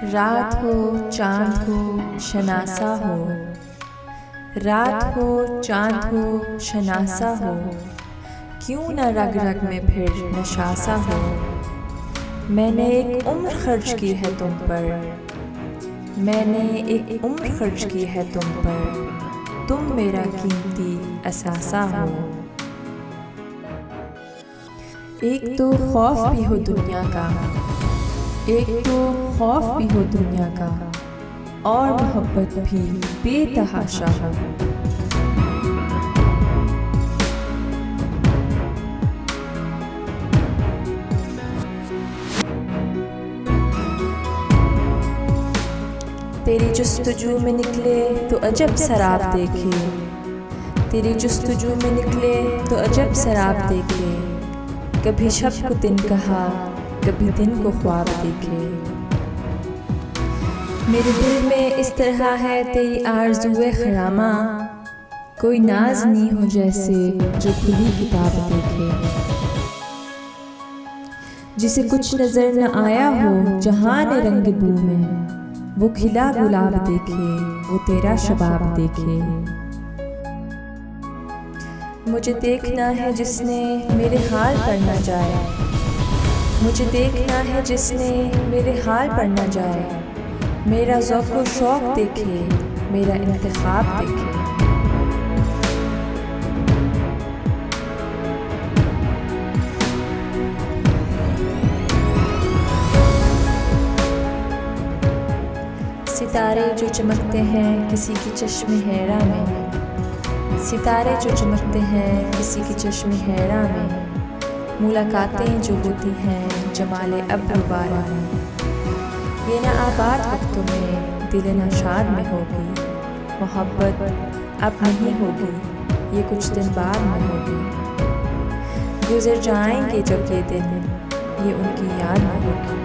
रात हो चांद हो शनासा हो, रात हो चांद हो शनासा हो, क्यों न रग रग में फिर नशासा हो। मैंने एक उम्र खर्च की है तुम पर, मैंने एक उम्र खर्च की है तुम पर, तुम मेरा कीमती असासा हो। एक तो खौफ भी हो दुनिया का, एक तो खौफ भी हो दुनिया का, और मोहब्बत भी बेतहाशा हो। तेरी जुस्तजू में निकले तो अजब शराब देखे, तेरी जुस्तजू में निकले तो अजब शराब देखे, कभी शब को दिन कहा कभी दिन को ख्वाब देखे। मेरे दिल में इस तरह है तेरी आरज़ुए ख़रामा, कोई नाज नहीं हो जैसे जो खुली किताब देखे। जिसे कुछ नज़र न आया हो जहान रंग बू में, वो खिला गुलाब देखे वो तेरा शबाब देखे। मुझे देखना है जिसने मेरे हाल पर न जाए, मुझे देखना है जिसने मेरे हाल पर न जाए, मेरा ज़ौक़ व शौक़ देखे मेरा इंतखाब देखे। सितारे जो चमकते हैं किसी की चश्मे हैरा में, सितारे जो चमकते हैं किसी की चश्मे हैरा में, मुलाकातें जो होती हैं जमाले अब्र बारा में, ये न आबाद वक्तों में दिल नशाद में होगी, मोहब्बत अब नहीं होगी ये कुछ दिन बाद में होगी। गुज़र जाएंगे जब ये दिन ये उनकी याद में होगी।